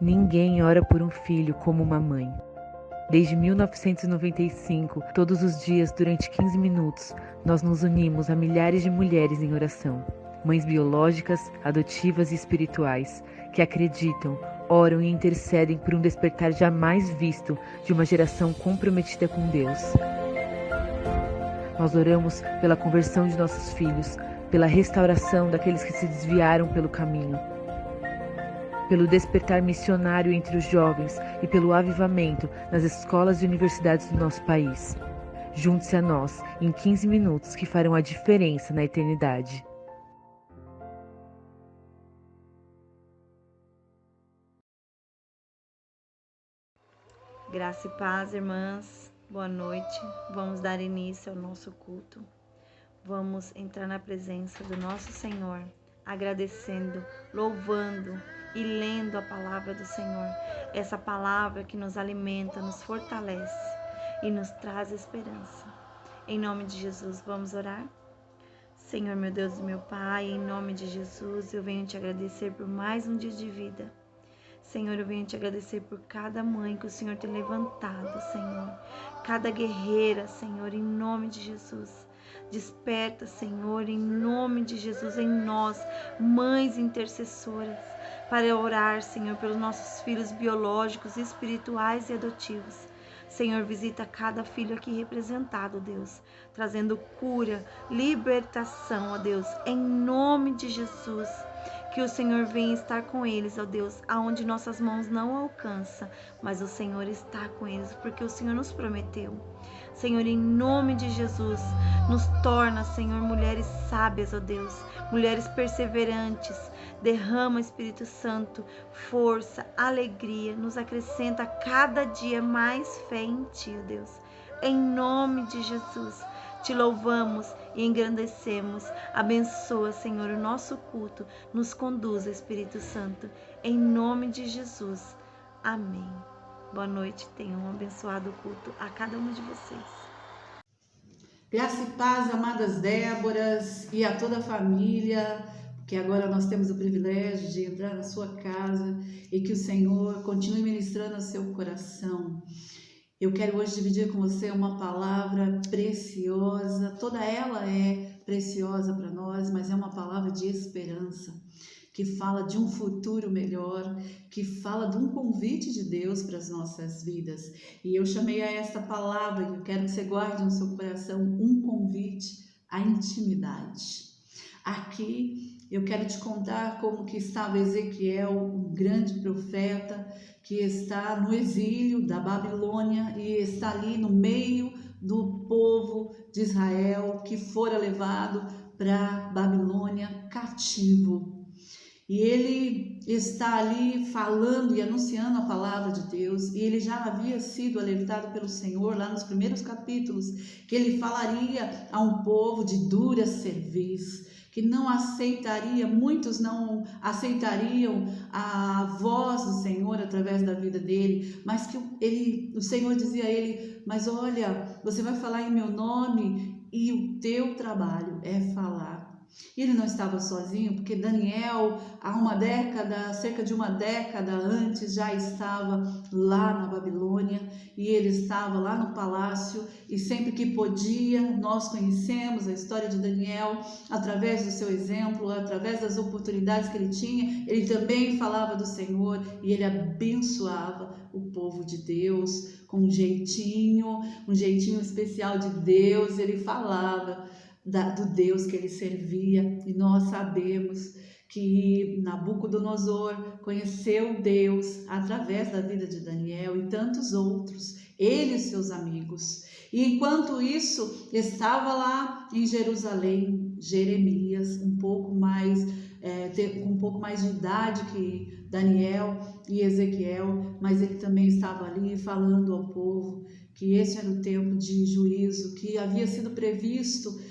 Ninguém ora por um filho como uma mãe. Desde 1995, todos os dias, durante 15 minutos, nós nos unimos a milhares de mulheres em oração. Mães biológicas, adotivas e espirituais, que acreditam, oram e intercedem por um despertar jamais visto de uma geração comprometida com Deus. Nós oramos pela conversão de nossos filhos, pela restauração daqueles que se desviaram pelo caminho, pelo despertar missionário entre os jovens e pelo avivamento nas escolas e universidades do nosso país. Junte-se a nós em 15 minutos que farão a diferença na eternidade. Graça e paz, irmãs. Boa noite. Vamos dar início ao nosso culto. Vamos entrar na presença do nosso Senhor, agradecendo, louvando e lendo a palavra do Senhor. Essa palavra que nos alimenta, nos fortalece e nos traz esperança. Em nome de Jesus, vamos orar? Senhor, meu Deus e meu Pai, em nome de Jesus, eu venho te agradecer por mais um dia de vida. Senhor, eu venho te agradecer por cada mãe que o Senhor tem levantado, Senhor. Cada guerreira, Senhor, em nome de Jesus. Desperta, Senhor, em nome de Jesus, em nós, mães intercessoras, para orar, Senhor, pelos nossos filhos biológicos, espirituais e adotivos. Senhor, visita cada filho aqui representado, Deus, trazendo cura, libertação, ó Deus, em nome de Jesus. Que o Senhor venha estar com eles, ó Deus, aonde nossas mãos não alcançam, mas o Senhor está com eles, porque o Senhor nos prometeu. Senhor, em nome de Jesus, nos torna, Senhor, mulheres sábias, ó Deus, mulheres perseverantes. Derrama, Espírito Santo, força, alegria, nos acrescenta cada dia mais fé em Ti, ó Deus. Em nome de Jesus, te louvamos e engrandecemos. Abençoa, Senhor, o nosso culto. Nos conduza, Espírito Santo. Em nome de Jesus. Amém. Boa noite. Tenham um abençoado culto a cada uma de vocês. Graça e paz, amadas Déboras e a toda a família, que agora nós temos o privilégio de entrar na sua casa e que o Senhor continue ministrando ao seu coração. Eu quero hoje dividir com você uma palavra preciosa, toda ela é preciosa para nós, mas é uma palavra de esperança, que fala de um futuro melhor, que fala de um convite de Deus para as nossas vidas. E eu chamei a esta palavra, e eu quero que você guarde no seu coração, um convite à intimidade. Aqui eu quero te contar como que estava Ezequiel, um grande profeta, que está no exílio da Babilônia e está ali no meio do povo de Israel que fora levado para Babilônia cativo. E ele está ali falando e anunciando a palavra de Deus, e ele já havia sido alertado pelo Senhor lá nos primeiros capítulos, que ele falaria a um povo de dura cerviz, que não aceitaria, muitos não aceitariam a voz do Senhor através da vida dele, mas que o Senhor dizia a ele: mas olha, você vai falar em meu nome e o teu trabalho é falar. E ele não estava sozinho, porque Daniel, há uma década, cerca de uma década antes, já estava lá na Babilônia, e ele estava lá no palácio, e sempre que podia, nós conhecemos a história de Daniel através do seu exemplo, através das oportunidades que ele tinha. Ele também falava do Senhor e ele abençoava o povo de Deus com um jeitinho especial de Deus. Ele falava do Deus que ele servia, e nós sabemos que Nabucodonosor conheceu Deus através da vida de Daniel e tantos outros, ele e seus amigos. E enquanto isso, estava lá em Jerusalém Jeremias, com um pouco mais de idade que Daniel e Ezequiel, mas ele também estava ali falando ao povo que esse era o tempo de juízo que havia sido previsto,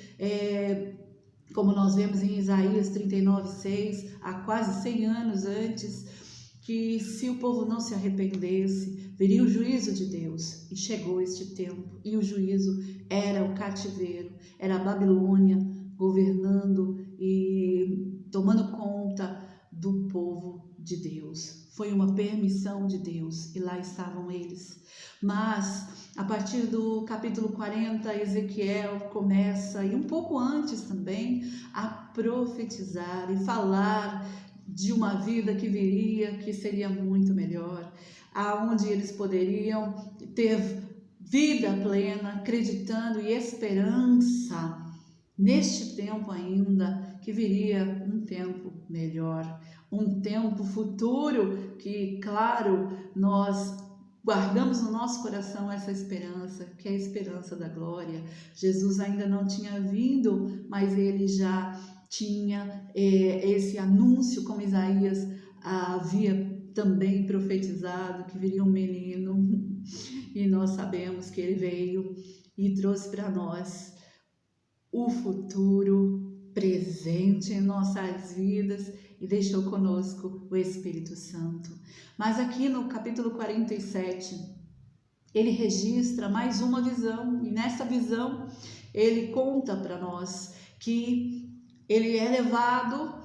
como nós vemos em Isaías 39:6, há quase 100 anos antes, que se o povo não se arrependesse, viria o juízo de Deus. E chegou este tempo, e o juízo era o cativeiro, era a Babilônia governando e tomando conta do povo de Deus. Foi uma permissão de Deus e lá estavam eles. Mas a partir do capítulo 40, Ezequiel começa, e um pouco antes também, a profetizar e falar de uma vida que viria, que seria muito melhor, aonde eles poderiam ter vida plena, acreditando e esperança neste tempo ainda, que viria um tempo melhor, um tempo futuro que, claro, nós guardamos no nosso coração essa esperança, que é a esperança da glória. Jesus ainda não tinha vindo, mas ele já tinha esse anúncio, como Isaías havia também profetizado, que viria um menino, e nós sabemos que ele veio e trouxe para nós o futuro presente em nossas vidas e deixou conosco o Espírito Santo. Mas aqui no capítulo 47, ele registra mais uma visão, e nessa visão ele conta para nós que ele é levado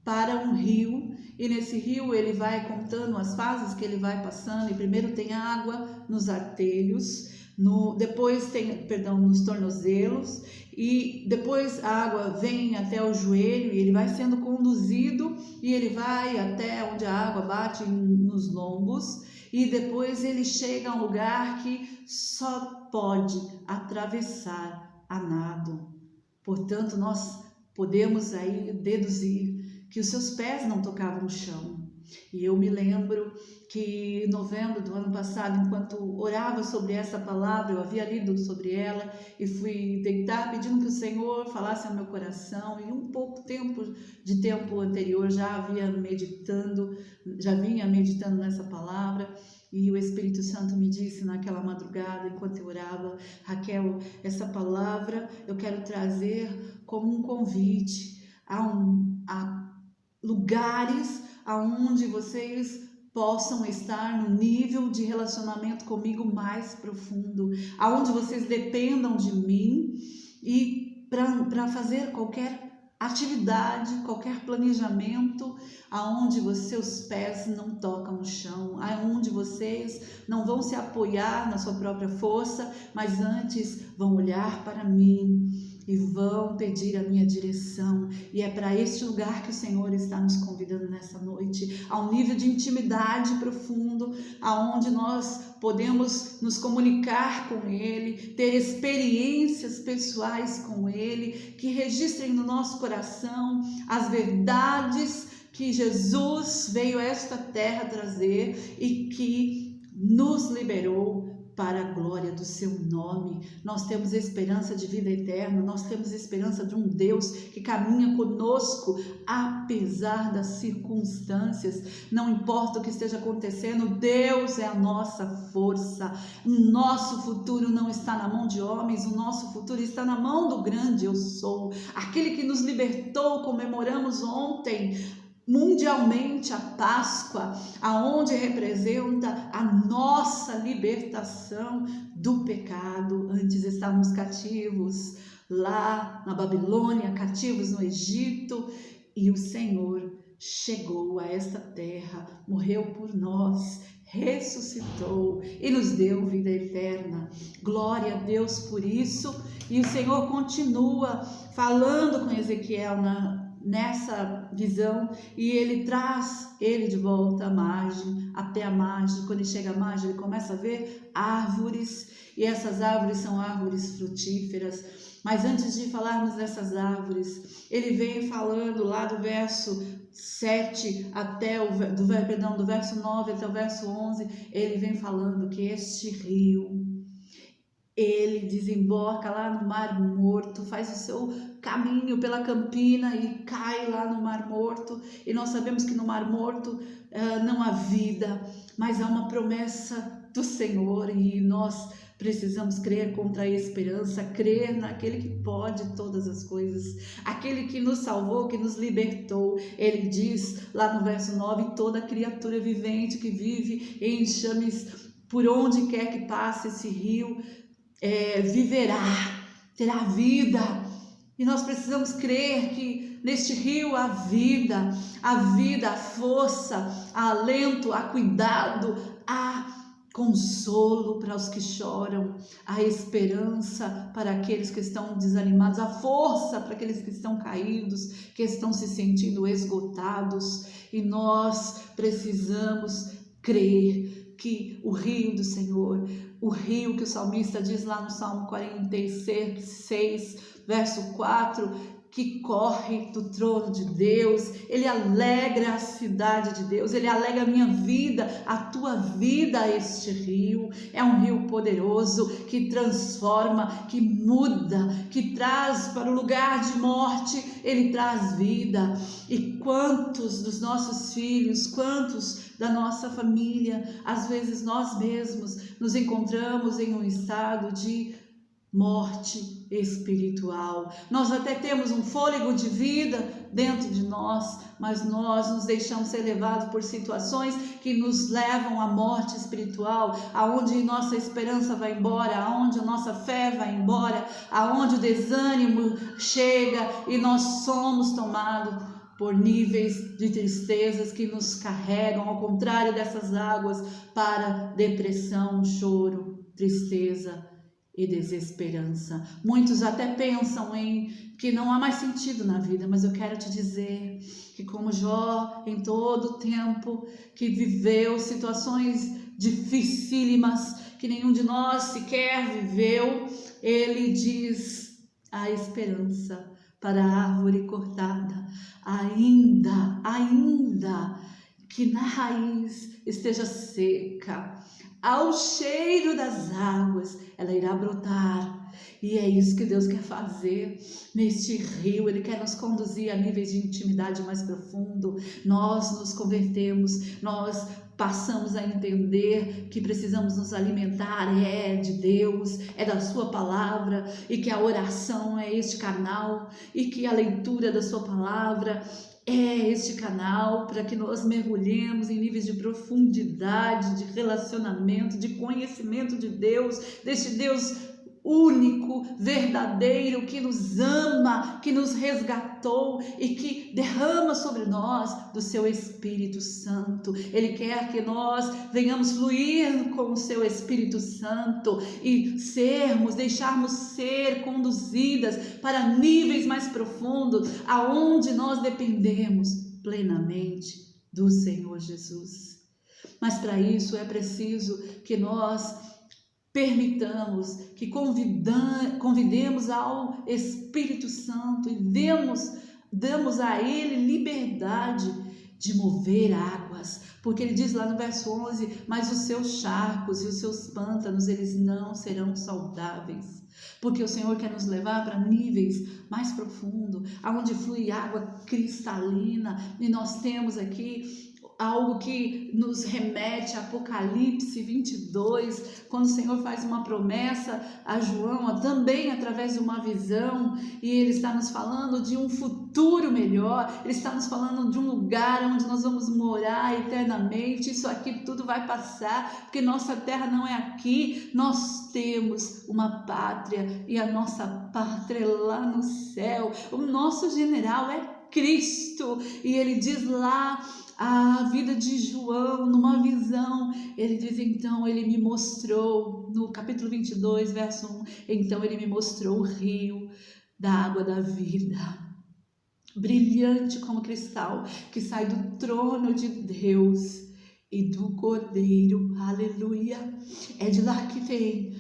para um rio, e nesse rio ele vai contando as fases que ele vai passando, e primeiro tem água nos artelhos, depois tem, nos tornozelos, e depois a água vem até o joelho, e ele vai sendo conduzido, e ele vai até onde a água bate nos lombos, e depois ele chega a um lugar que só pode atravessar a nado. Portanto, nós podemos aí deduzir que os seus pés não tocavam o chão. E eu me lembro que em novembro do ano passado, enquanto orava sobre essa palavra, eu havia lido sobre ela e fui deitar pedindo que o Senhor falasse ao meu coração, e um pouco de tempo anterior já vinha meditando nessa palavra, e o Espírito Santo me disse naquela madrugada, enquanto eu orava: Raquel, essa palavra eu quero trazer como um convite a lugares aonde vocês possam estar no nível de relacionamento comigo mais profundo, aonde vocês dependam de mim, e para fazer qualquer atividade, qualquer planejamento, aonde seus pés não tocam no chão, aonde vocês não vão se apoiar na sua própria força, mas antes vão olhar para mim e vão pedir a minha direção. E é para este lugar que o Senhor está nos convidando nessa noite, a um nível de intimidade profundo, aonde nós podemos nos comunicar com Ele, ter experiências pessoais com Ele, que registrem no nosso coração as verdades que Jesus veio a esta terra trazer e que nos liberou para a glória do seu nome. Nós temos esperança de vida eterna, nós temos esperança de um Deus que caminha conosco apesar das circunstâncias. Não importa o que esteja acontecendo, Deus é a nossa força. O nosso futuro não está na mão de homens, o nosso futuro está na mão do grande eu sou, aquele que nos libertou. Comemoramos ontem mundialmente a Páscoa, aonde representa a nossa libertação do pecado. Antes estávamos cativos lá na Babilônia, cativos no Egito, e o Senhor chegou a esta terra, morreu por nós, ressuscitou e nos deu vida eterna. Glória a Deus por isso. E o Senhor continua falando com Ezequiel nessa visão, e ele traz ele de volta à margem, até a margem. Quando ele chega à margem, ele começa a ver árvores, e essas árvores são árvores frutíferas. Mas antes de falarmos dessas árvores, ele vem falando lá do verso 7 do verso 9 até o verso 11, ele vem falando que este rio, ele desemboca lá no Mar Morto, faz o seu caminho pela campina e cai lá no Mar Morto. E nós sabemos que no Mar Morto não há vida, mas há uma promessa do Senhor, e nós precisamos crer contra a esperança, crer naquele que pode todas as coisas, aquele que nos salvou, que nos libertou. Ele diz lá no verso 9: toda criatura vivente que vive em enxames, por onde quer que passe esse rio, viverá, terá vida. E nós precisamos crer que neste rio há vida, a força, há alento, há cuidado, há consolo para os que choram, há esperança para aqueles que estão desanimados, há força para aqueles que estão caídos, que estão se sentindo esgotados, e nós precisamos crer que o rio do Senhor, o rio que o salmista diz lá no Salmo 46, verso 4, que corre do trono de Deus, ele alegra a cidade de Deus, ele alegra a minha vida, a tua vida, este rio. É um rio poderoso que transforma, que muda, que traz para o lugar de morte, ele traz vida. E quantos dos nossos filhos, quantos da nossa família, às vezes nós mesmos nos encontramos em um estado de morte espiritual. Nós até temos um fôlego de vida dentro de nós, mas nós nos deixamos ser levados por situações que nos levam à morte espiritual, aonde nossa esperança vai embora, aonde a nossa fé vai embora, aonde o desânimo chega e nós somos tomados por níveis de tristezas que nos carregam, ao contrário dessas águas, para depressão, choro, tristeza e desesperança. Muitos até pensam em que não há mais sentido na vida, mas eu quero te dizer que, como Jó, em todo o tempo que viveu situações dificílimas que nenhum de nós sequer viveu, ele diz: a esperança para a árvore cortada, ainda que na raiz esteja seca, ao cheiro das águas ela irá brotar. E é isso que Deus quer fazer neste rio. Ele quer nos conduzir a níveis de intimidade mais profundo. Nós nos convertemos, nós passamos a entender que precisamos nos alimentar de Deus, da sua palavra, e que a oração é este canal, e que a leitura da sua palavra é este canal para que nós mergulhemos em níveis de profundidade, de relacionamento, de conhecimento de Deus, deste Deus único, verdadeiro, que nos ama, que nos resgatou e que derrama sobre nós do seu Espírito Santo. Ele quer que nós venhamos fluir com o seu Espírito Santo e deixarmos ser conduzidas para níveis mais profundos, aonde nós dependemos plenamente do Senhor Jesus. Mas para isso é preciso que nós permitamos, que convidemos ao Espírito Santo e damos a Ele liberdade de mover águas, porque Ele diz lá no verso 11, mas os seus charcos e os seus pântanos, eles não serão saudáveis, porque o Senhor quer nos levar para níveis mais profundos, aonde flui água cristalina, e nós temos aqui algo que nos remete a Apocalipse 22, quando o Senhor faz uma promessa a João, também através de uma visão, e Ele está nos falando de um futuro melhor, Ele está nos falando de um lugar onde nós vamos morar eternamente. Isso aqui tudo vai passar, porque nossa terra não é aqui, nós temos uma pátria, e a nossa pátria é lá no céu. O nosso general é Cristo, e ele diz lá a vida de João, numa visão, ele diz: então ele me mostrou, no capítulo 22, verso 1, então ele me mostrou o rio da água da vida, brilhante como cristal, que sai do trono de Deus e do Cordeiro. Aleluia! É de lá que tem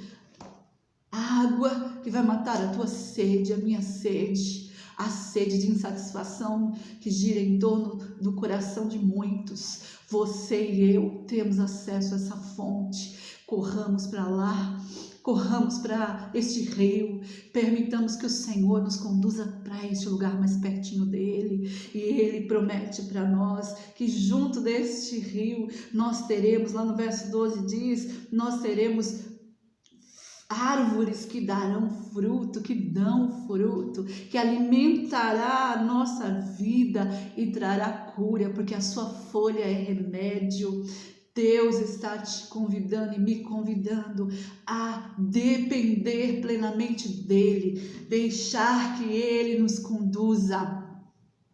água que vai matar a tua sede, a minha sede, a sede de insatisfação que gira em torno do coração de muitos. Você e eu temos acesso a essa fonte. Corramos para lá, corramos para este rio, permitamos que o Senhor nos conduza para este lugar mais pertinho dele, e ele promete para nós que junto deste rio nós teremos, lá no verso 12 diz, nós teremos árvores que darão fruto, que dão fruto, que alimentará a nossa vida e trará cura, porque a sua folha é remédio. Deus está te convidando e me convidando a depender plenamente dele, deixar que ele nos conduza.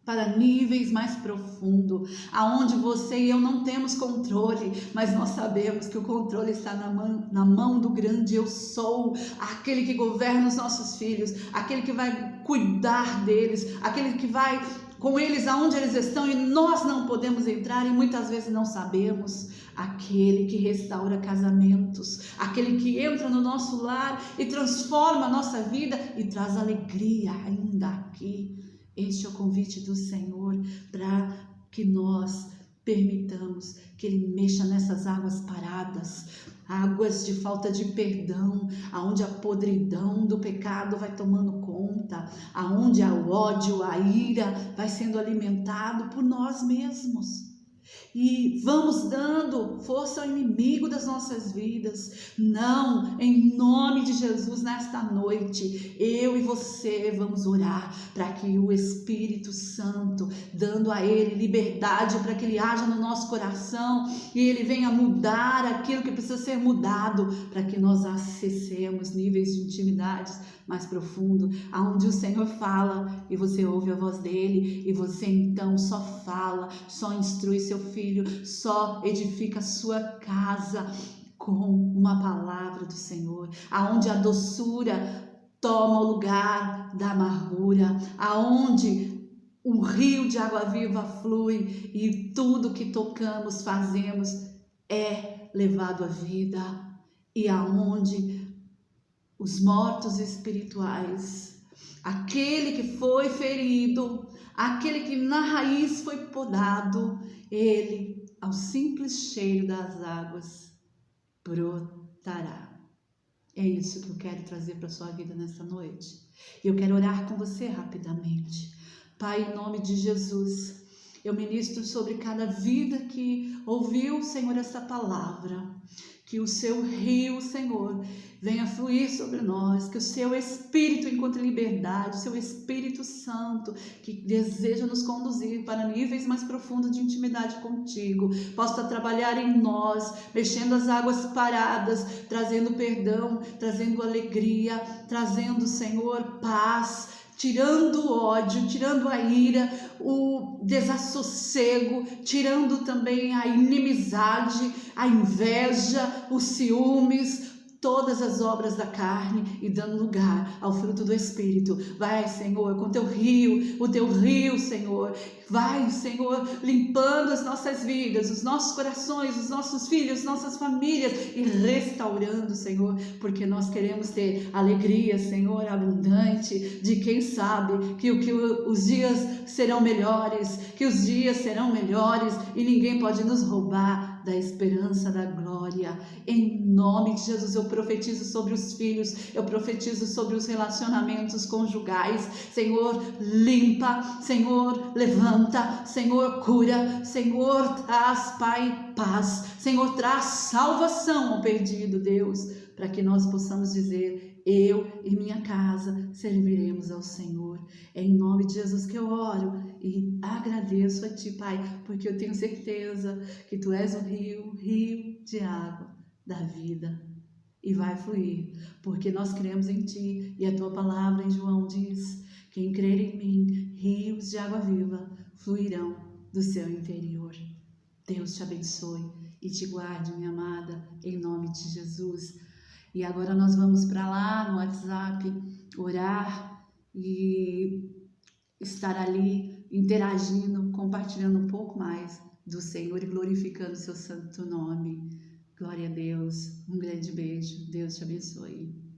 para níveis mais profundos, aonde você e eu não temos controle, mas nós sabemos que o controle está na mão do grande eu sou, aquele que governa os nossos filhos, aquele que vai cuidar deles, aquele que vai com eles aonde eles estão e nós não podemos entrar e muitas vezes não sabemos. Aquele que restaura casamentos, aquele que entra no nosso lar e transforma a nossa vida e traz alegria ainda aqui. Este é o convite do Senhor para que nós permitamos que Ele mexa nessas águas paradas, águas de falta de perdão, aonde a podridão do pecado vai tomando conta, aonde o ódio, a ira vai sendo alimentado por nós mesmos. E vamos dando força ao inimigo das nossas vidas. Não, em nome de Jesus, nesta noite, eu e você vamos orar para que o Espírito Santo, dando a Ele liberdade para que Ele haja no nosso coração e Ele venha mudar aquilo que precisa ser mudado, para que nós acessemos níveis de intimidades mais profundo, aonde o Senhor fala e você ouve a voz dele e você então só fala, só instrui seu filho, só edifica a sua casa com uma palavra do Senhor, aonde a doçura toma o lugar da amargura, aonde o rio de água viva flui e tudo que tocamos, fazemos é levado à vida, e aonde os mortos espirituais, aquele que foi ferido, aquele que na raiz foi podado, ele, ao simples cheiro das águas, brotará. É isso que eu quero trazer para a sua vida nesta noite. Eu quero orar com você rapidamente. Pai, em nome de Jesus, eu ministro sobre cada vida que ouviu, Senhor, essa palavra. Que o seu rio, Senhor, venha fluir sobre nós, que o seu Espírito encontre liberdade, o seu Espírito Santo, que deseja nos conduzir para níveis mais profundos de intimidade contigo, possa trabalhar em nós, mexendo as águas paradas, trazendo perdão, trazendo alegria, trazendo, Senhor, paz, tirando o ódio, tirando a ira, o desassossego, tirando também a inimizade, a inveja, os ciúmes, todas as obras da carne e dando lugar ao fruto do Espírito. Vai, Senhor, com o teu rio, Senhor. Vai, Senhor, limpando as nossas vidas, os nossos corações, os nossos filhos, nossas famílias e restaurando, Senhor, porque nós queremos ter alegria, Senhor, abundante, de quem sabe que os dias serão melhores, que os dias serão melhores e ninguém pode nos roubar da esperança da glória. Em nome de Jesus, eu profetizo sobre os filhos, eu profetizo sobre os relacionamentos conjugais. Senhor, limpa, Senhor, levanta, Senhor, cura, Senhor, traz, Pai, paz, Senhor, traz salvação ao perdido, Deus, para que nós possamos dizer: eu e minha casa serviremos ao Senhor. É em nome de Jesus que eu oro e agradeço a Ti, Pai, porque eu tenho certeza que Tu és o rio de água da vida e vai fluir, porque nós cremos em Ti e a Tua palavra em João diz: quem crer em mim, rios de água viva fluirão do seu interior. Deus te abençoe e te guarde, minha amada, em nome de Jesus. E agora nós vamos para lá no WhatsApp orar e estar ali interagindo, compartilhando um pouco mais do Senhor e glorificando o seu santo nome. Glória a Deus. Um grande beijo. Deus te abençoe.